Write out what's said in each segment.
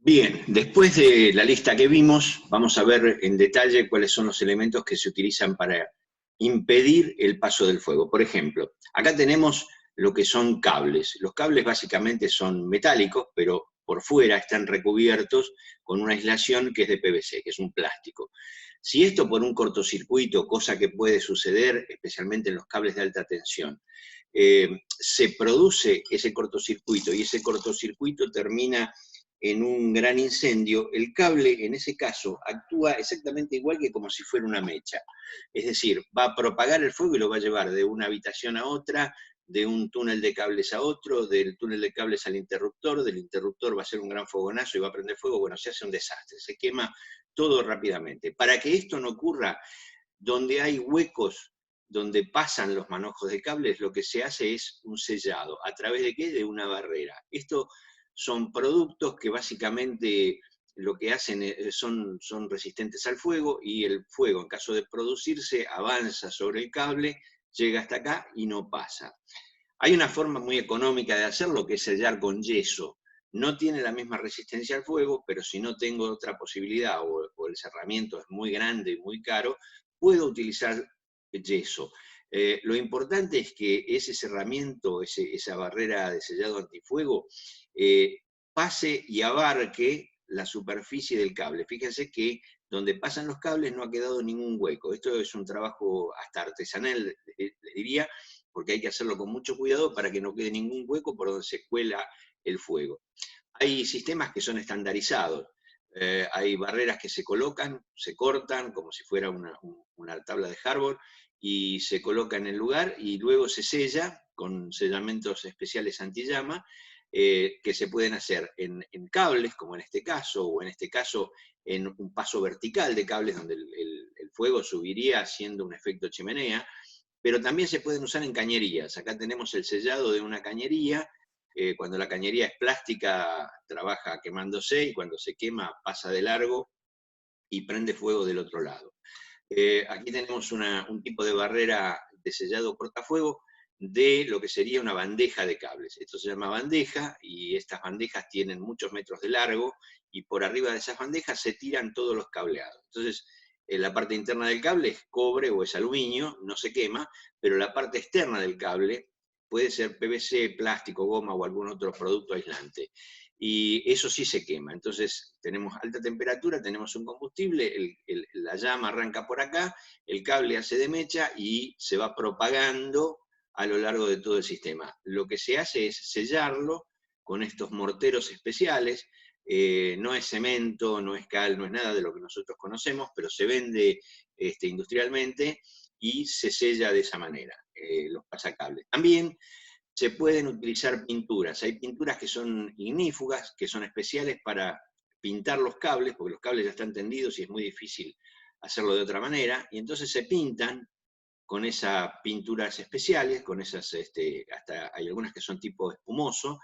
Bien, después de la lista que vimos, vamos a ver en detalle cuáles son los elementos que se utilizan para impedir el paso del fuego. Por ejemplo, acá tenemos lo que son cables. Los cables básicamente son metálicos, pero por fuera están recubiertos con una aislación que es de PVC, que es un plástico. Si esto por un cortocircuito, cosa que puede suceder especialmente en los cables de alta tensión, se produce ese cortocircuito y ese cortocircuito termina en un gran incendio, el cable en ese caso actúa exactamente igual que como si fuera una mecha. Es decir, va a propagar el fuego y lo va a llevar de una habitación a otra, de un túnel de cables a otro, del túnel de cables al interruptor, del interruptor va a ser un gran fogonazo y va a prender fuego, bueno, se hace un desastre, se quema todo rápidamente. Para que esto no ocurra, donde hay huecos donde pasan los manojos de cables, lo que se hace es un sellado. ¿A través de qué? De una barrera. Esto son productos que básicamente lo que hacen son resistentes al fuego, y el fuego, en caso de producirse, avanza sobre el cable, llega hasta acá y no pasa. Hay una forma muy económica de hacerlo, que es sellar con yeso. No tiene la misma resistencia al fuego, pero si no tengo otra posibilidad o el cerramiento es muy grande y muy caro, puedo utilizar yeso. Lo importante es que ese cerramiento, esa barrera de sellado antifuego, pase y abarque la superficie del cable. Fíjense que donde pasan los cables no ha quedado ningún hueco. Esto es un trabajo hasta artesanal, les diría, porque hay que hacerlo con mucho cuidado para que no quede ningún hueco por donde se cuela el fuego. Hay sistemas que son estandarizados. Hay barreras que se colocan, se cortan, como si fuera una tabla de Harbor, y se coloca en el lugar, y luego se sella con sellamentos especiales antillama, que se pueden hacer en cables, como en este caso, o en este caso en un paso vertical de cables donde el fuego subiría haciendo un efecto chimenea, pero también se pueden usar en cañerías. Acá tenemos el sellado de una cañería. Cuando la cañería es plástica, trabaja quemándose, y cuando se quema pasa de largo y prende fuego del otro lado. Aquí tenemos un tipo de barrera de sellado cortafuego de lo que sería una bandeja de cables. Esto se llama bandeja, y estas bandejas tienen muchos metros de largo, y por arriba de esas bandejas se tiran todos los cableados. Entonces, la parte interna del cable es cobre o es aluminio, no se quema, pero la parte externa del cable puede ser PVC, plástico, goma o algún otro producto aislante. Y eso sí se quema. Entonces tenemos alta temperatura, tenemos un combustible, la llama arranca por acá, el cable hace de mecha y se va propagando a lo largo de todo el sistema. Lo que se hace es sellarlo con estos morteros especiales. No es cemento, no es cal, no es nada de lo que nosotros conocemos, pero se vende industrialmente, y se sella de esa manera, los pasacables. También se pueden utilizar pinturas. Hay pinturas que son ignífugas, que son especiales para pintar los cables, porque los cables ya están tendidos y es muy difícil hacerlo de otra manera, y entonces se pintan con esas pinturas especiales, con esas, hasta hay algunas que son tipo espumoso,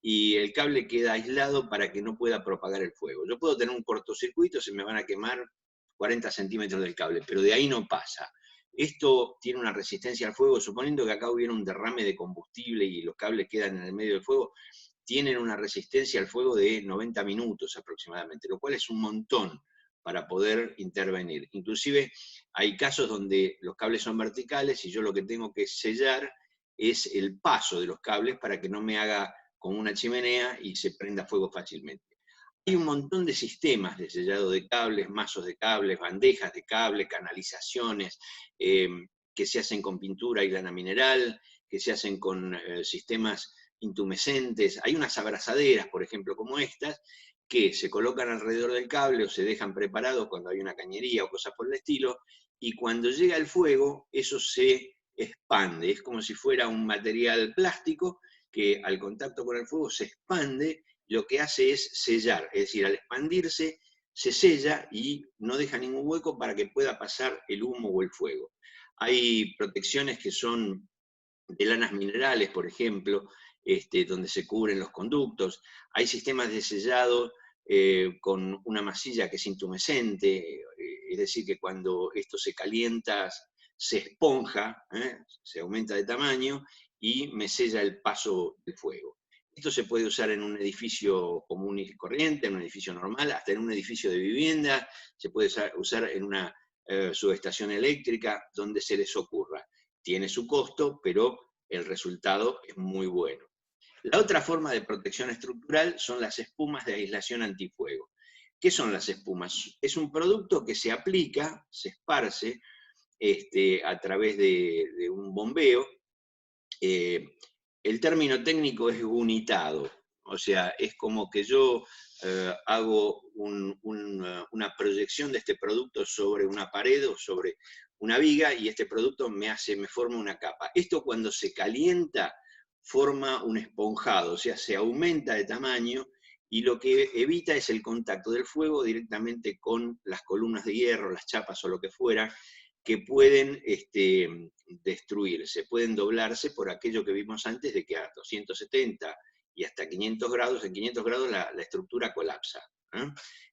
y el cable queda aislado para que no pueda propagar el fuego. Yo puedo tener un cortocircuito, se me van a quemar 40 centímetros del cable, pero de ahí no pasa. Esto tiene una resistencia al fuego, suponiendo que acá hubiera un derrame de combustible y los cables quedan en el medio del fuego, tienen una resistencia al fuego de 90 minutos aproximadamente, lo cual es un montón para poder intervenir. Inclusive hay casos donde los cables son verticales y yo lo que tengo que sellar es el paso de los cables para que no me haga con una chimenea y se prenda fuego fácilmente. Hay un montón de sistemas de sellado de cables, mazos de cables, bandejas de cable, canalizaciones, que se hacen con pintura y lana mineral, que se hacen con sistemas intumescentes. Hay unas abrazaderas, por ejemplo, como estas, que se colocan alrededor del cable o se dejan preparados cuando hay una cañería o cosas por el estilo, y cuando llega el fuego, eso se expande. Es como si fuera un material plástico que al contacto con el fuego se expande. Lo que hace es sellar, es decir, al expandirse se sella y no deja ningún hueco para que pueda pasar el humo o el fuego. Hay protecciones que son de lanas minerales, por ejemplo, donde se cubren los conductos. Hay sistemas de sellado con una masilla que es intumescente, es decir, que cuando esto se calienta se esponja, se aumenta de tamaño y me sella el paso del fuego. Esto se puede usar en un edificio común y corriente, en un edificio normal, hasta en un edificio de vivienda, se puede usar en una subestación eléctrica, donde se les ocurra. Tiene su costo, pero el resultado es muy bueno. La otra forma de protección estructural son las espumas de aislación antifuego. ¿Qué son las espumas? Es un producto que se aplica, se esparce a través de un bombeo. El término técnico es unitado, o sea, es como que yo hago una proyección de este producto sobre una pared o sobre una viga, y este producto me forma una capa. Esto, cuando se calienta, forma un esponjado, o sea, se aumenta de tamaño, y lo que evita es el contacto del fuego directamente con las columnas de hierro, las chapas o lo que fuera, que pueden destruirse, pueden doblarse por aquello que vimos antes, de que a 270 y hasta 500 grados, en 500 grados la estructura colapsa.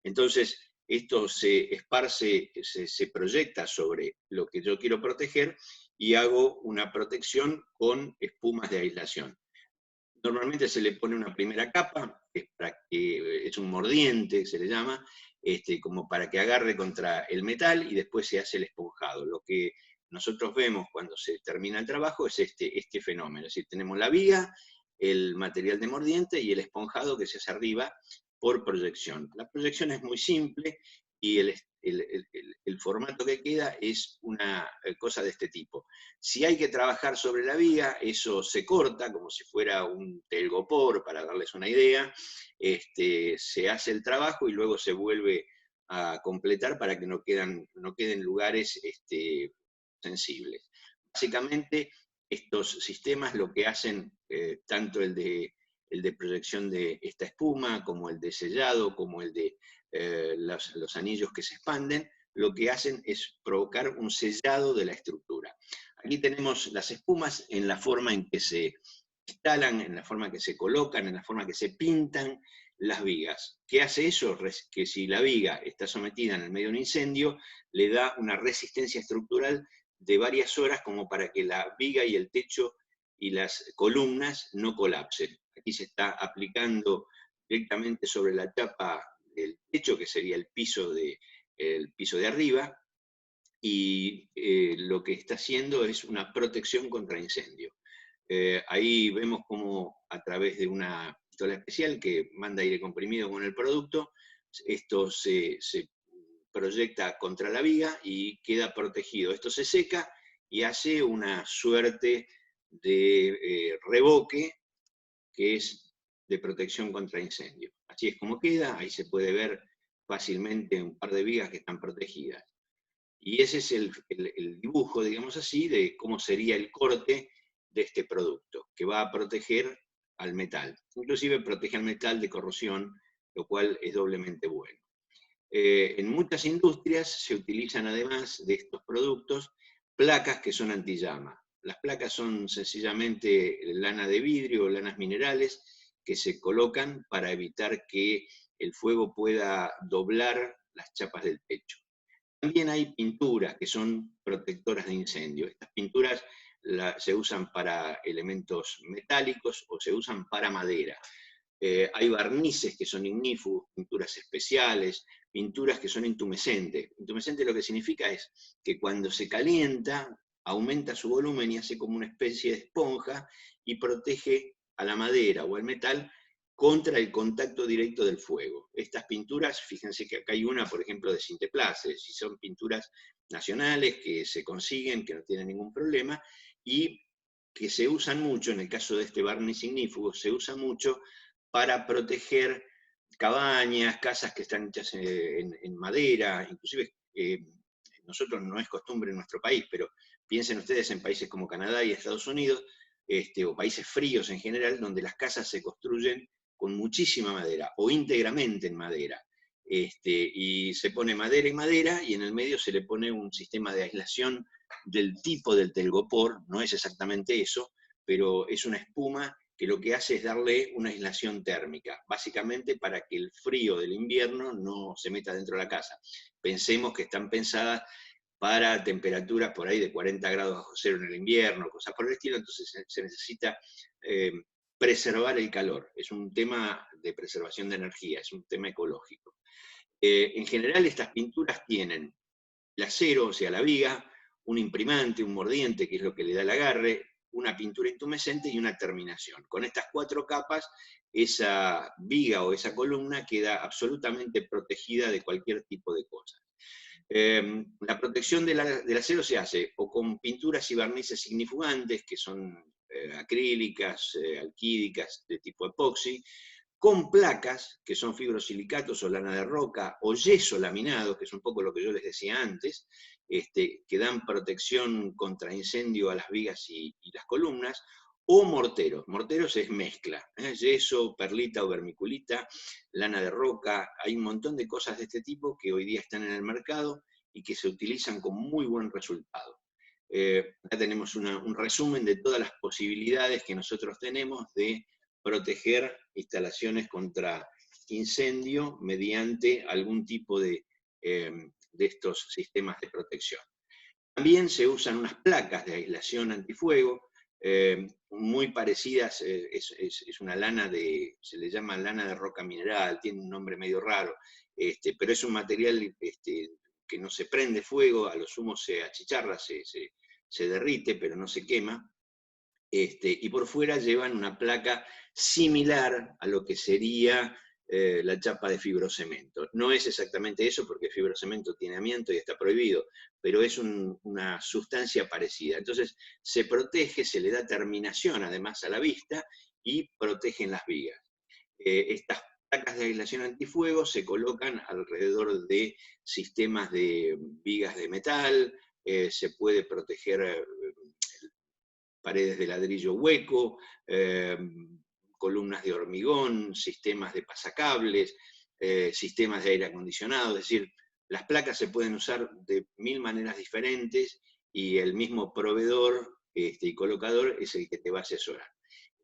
Entonces, esto se esparce, se proyecta sobre lo que yo quiero proteger, y hago una protección con espumas de aislación. Normalmente se le pone una primera capa, que es un mordiente, se le llama, como para que agarre contra el metal, y después se hace el esponjado. Lo que nosotros vemos cuando se termina el trabajo es este fenómeno. Es decir, tenemos la viga, el material de mordiente y el esponjado que se hace arriba por proyección. La proyección es muy simple, y el formato que queda es una cosa de este tipo. Si hay que trabajar sobre la viga, eso se corta como si fuera un telgopor, para darles una idea, se hace el trabajo y luego se vuelve a completar para que no queden lugares sensibles. Básicamente, estos sistemas lo que hacen, tanto el de proyección de esta espuma, como el de sellado, como el de los anillos que se expanden, lo que hacen es provocar un sellado de la estructura. Aquí tenemos las espumas en la forma en que se instalan, en la forma en que se colocan, en la forma en que se pintan las vigas. ¿Qué hace eso? Que si la viga está sometida en el medio de un incendio, le da una resistencia estructural de varias horas, como para que la viga y el techo y las columnas no colapsen. Aquí se está aplicando directamente sobre la chapa del techo, que sería el piso de arriba, y lo que está haciendo es una protección contra incendio. Ahí vemos cómo, a través de una pistola especial que manda aire comprimido con el producto, esto se proyecta contra la viga y queda protegido. Esto se seca y hace una suerte de reboque, que es de protección contra incendio. Así es como queda. Ahí se puede ver fácilmente un par de vigas que están protegidas. Y ese es el dibujo, digamos así, de cómo sería el corte de este producto, que va a proteger al metal. Inclusive protege al metal de corrosión, lo cual es doblemente bueno. En muchas industrias se utilizan, además de estos productos, placas que son antillama. Las placas son sencillamente lana de vidrio o lanas minerales que se colocan para evitar que el fuego pueda doblar las chapas del techo. También hay pinturas que son protectoras de incendio. Estas pinturas se usan para elementos metálicos o se usan para madera. Hay barnices que son ignífugos, pinturas especiales, pinturas que son intumescentes. Intumescente lo que significa es que cuando se calienta, aumenta su volumen y hace como una especie de esponja, y protege a la madera o al metal contra el contacto directo del fuego. Estas pinturas, fíjense que acá hay una, por ejemplo, de Sinteplace, y son pinturas nacionales que se consiguen, que no tienen ningún problema, y que se usan mucho, en el caso de este barniz ignífugo, se usa mucho para proteger cabañas, casas que están hechas en madera. Inclusive nosotros, no es costumbre en nuestro país, pero piensen ustedes en países como Canadá y Estados Unidos, o países fríos en general, donde las casas se construyen con muchísima madera, o íntegramente en madera. Y se pone madera y madera, y en el medio se le pone un sistema de aislación del tipo del telgopor. No es exactamente eso, pero es una espuma que lo que hace es darle una aislación térmica, básicamente para que el frío del invierno no se meta dentro de la casa. Pensemos que están pensadas para temperaturas por ahí de 40 grados bajo cero en el invierno, cosas por el estilo. Entonces se necesita preservar el calor. Es un tema de preservación de energía, es un tema ecológico. En general estas pinturas tienen el acero, o sea, la viga, un imprimante, un mordiente, que es lo que le da el agarre, una pintura intumescente y una terminación. Con estas 4 capas, esa viga o esa columna queda absolutamente protegida de cualquier tipo de cosa. La protección del acero se hace o con pinturas y barnices significantes, que son acrílicas, alquídicas, de tipo epoxi, con placas, que son fibrosilicatos o lana de roca, o yeso laminado, que es un poco lo que yo les decía antes, que dan protección contra incendio a las vigas y las columnas, o morteros. Morteros es mezcla, yeso, perlita o vermiculita, lana de roca, hay un montón de cosas de este tipo que hoy día están en el mercado y que se utilizan con muy buen resultado. Acá tenemos un resumen de todas las posibilidades que nosotros tenemos de proteger instalaciones contra incendio mediante algún tipo de estos sistemas de protección. También se usan unas placas de aislación antifuego, muy parecidas, es una lana se le llama lana de roca mineral, tiene un nombre medio raro, pero es un material que no se prende fuego, a lo sumo se achicharra, se derrite, pero no se quema, y por fuera llevan una placa similar a lo que sería la chapa de fibrocemento. No es exactamente eso porque el fibrocemento tiene amianto y está prohibido, pero es una sustancia parecida. Entonces se protege, se le da terminación además a la vista y protegen las vigas. Estas placas de aislación antifuego se colocan alrededor de sistemas de vigas de metal, se puede proteger paredes de ladrillo hueco, columnas de hormigón, sistemas de pasacables, sistemas de aire acondicionado, es decir, las placas se pueden usar de 1000 maneras diferentes y el mismo proveedor y colocador es el que te va a asesorar.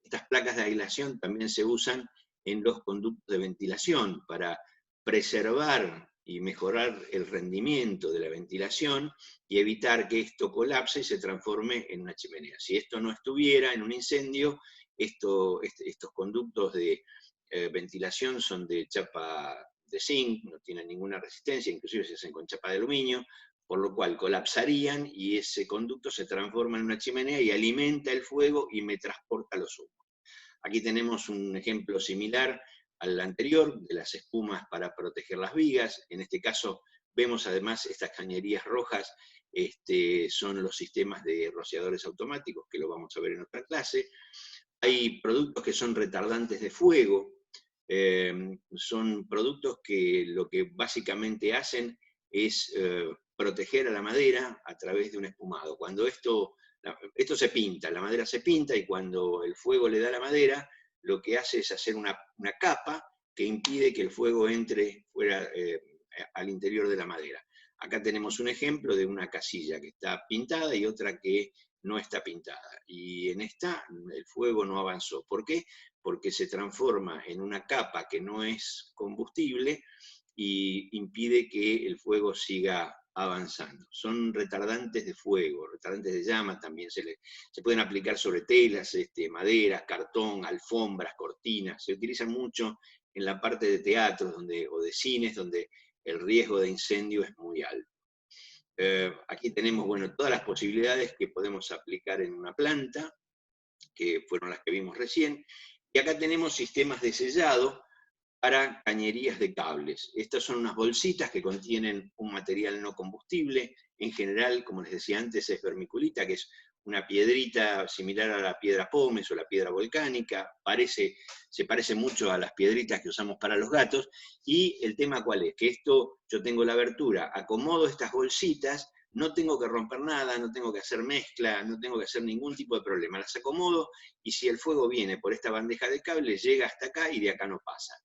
Estas placas de aislación también se usan en los conductos de ventilación para preservar y mejorar el rendimiento de la ventilación y evitar que esto colapse y se transforme en una chimenea. Si esto no estuviera en un incendio, estos conductos de ventilación son de chapa de zinc, no tienen ninguna resistencia, inclusive se hacen con chapa de aluminio, por lo cual colapsarían y ese conducto se transforma en una chimenea y alimenta el fuego y me transporta los humos. Aquí tenemos un ejemplo similar al anterior, de las espumas para proteger las vigas. En este caso vemos además estas cañerías rojas, son los sistemas de rociadores automáticos, que lo vamos a ver en otra clase. Hay productos que son retardantes de fuego, son productos que lo que básicamente hacen es proteger a la madera a través de un espumado. Cuando esto se pinta, la madera se pinta y cuando el fuego le da a la madera, lo que hace es hacer una capa que impide que el fuego entre fuera, al interior de la madera. Acá tenemos un ejemplo de una casilla que está pintada y otra que no está pintada. Y en esta el fuego no avanzó. ¿Por qué? Porque se transforma en una capa que no es combustible y impide que el fuego siga avanzando. Son retardantes de fuego, retardantes de llama también, se pueden aplicar sobre telas, maderas, cartón, alfombras, cortinas, se utilizan mucho en la parte de teatros o de cines donde el riesgo de incendio es muy alto. Aquí tenemos, bueno, todas las posibilidades que podemos aplicar en una planta, que fueron las que vimos recién, y acá tenemos sistemas de sellado para cañerías de cables. Estas son unas bolsitas que contienen un material no combustible, en general, como les decía antes, es vermiculita, que es una piedrita similar a la piedra pómez o la piedra volcánica, se parece mucho a las piedritas que usamos para los gatos, y el tema ¿cuál es? Que esto, yo tengo la abertura, acomodo estas bolsitas, no tengo que romper nada, no tengo que hacer mezcla, no tengo que hacer ningún tipo de problema, las acomodo, y si el fuego viene por esta bandeja de cable, llega hasta acá y de acá no pasa.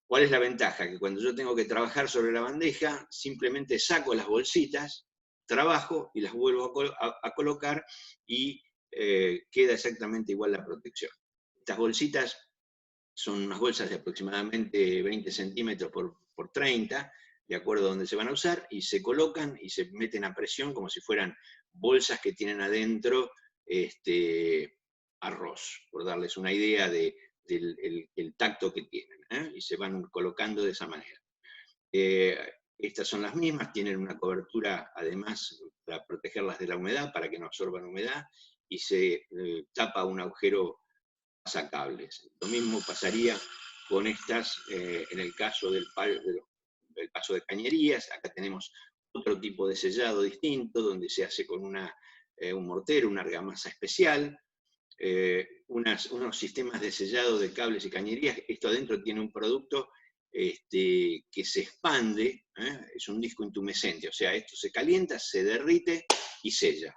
¿Cuál es la ventaja? Que cuando yo tengo que trabajar sobre la bandeja, simplemente saco las bolsitas, trabajo y las vuelvo a colocar y queda exactamente igual la protección. Estas bolsitas son unas bolsas de aproximadamente 20 centímetros por 30, de acuerdo a donde se van a usar, y se colocan y se meten a presión como si fueran bolsas que tienen adentro arroz, por darles una idea del el tacto que tienen, y se van colocando de esa manera. Estas son las mismas, tienen una cobertura además para protegerlas de la humedad, para que no absorban humedad, y se tapa un agujero pasacables. Lo mismo pasaría con estas en el caso del paso de cañerías. Acá tenemos otro tipo de sellado distinto, donde se hace con un mortero, una argamasa especial, unos sistemas de sellado de cables y cañerías. Esto adentro tiene un producto que se expande, es un disco intumescente, o sea, esto se calienta, se derrite y sella.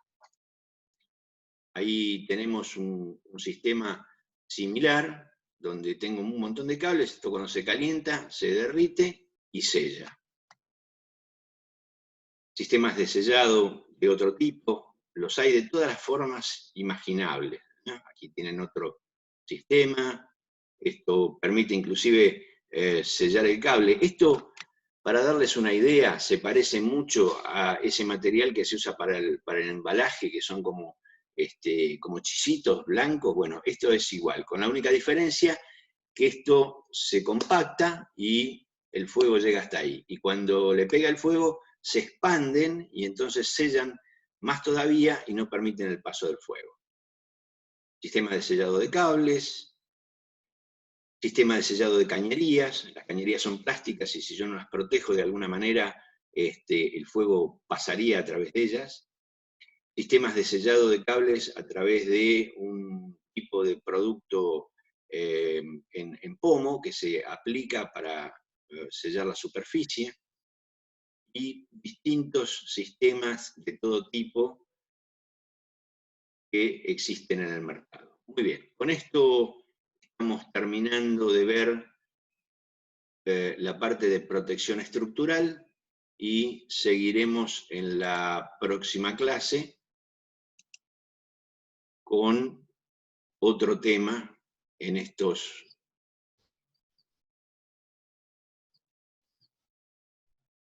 Ahí tenemos un sistema similar, donde tengo un montón de cables, esto cuando se calienta, se derrite y sella. Sistemas de sellado de otro tipo, los hay de todas las formas imaginables, ¿no? Aquí tienen otro sistema, esto permite inclusive sellar el cable. Esto, para darles una idea, se parece mucho a ese material que se usa para el embalaje, que son como chisitos blancos. Bueno, esto es igual, con la única diferencia que esto se compacta y el fuego llega hasta ahí. Y cuando le pega el fuego, se expanden y entonces sellan más todavía y no permiten el paso del fuego. Sistema de sellado de cables, sistema de sellado de cañerías. Las cañerías son plásticas y si yo no las protejo de alguna manera, el fuego pasaría a través de ellas. Sistemas de sellado de cables a través de un tipo de producto en pomo que se aplica para sellar la superficie, y distintos sistemas de todo tipo que existen en el mercado. Muy bien, con esto estamos terminando de ver la parte de protección estructural y seguiremos en la próxima clase con otro tema en estos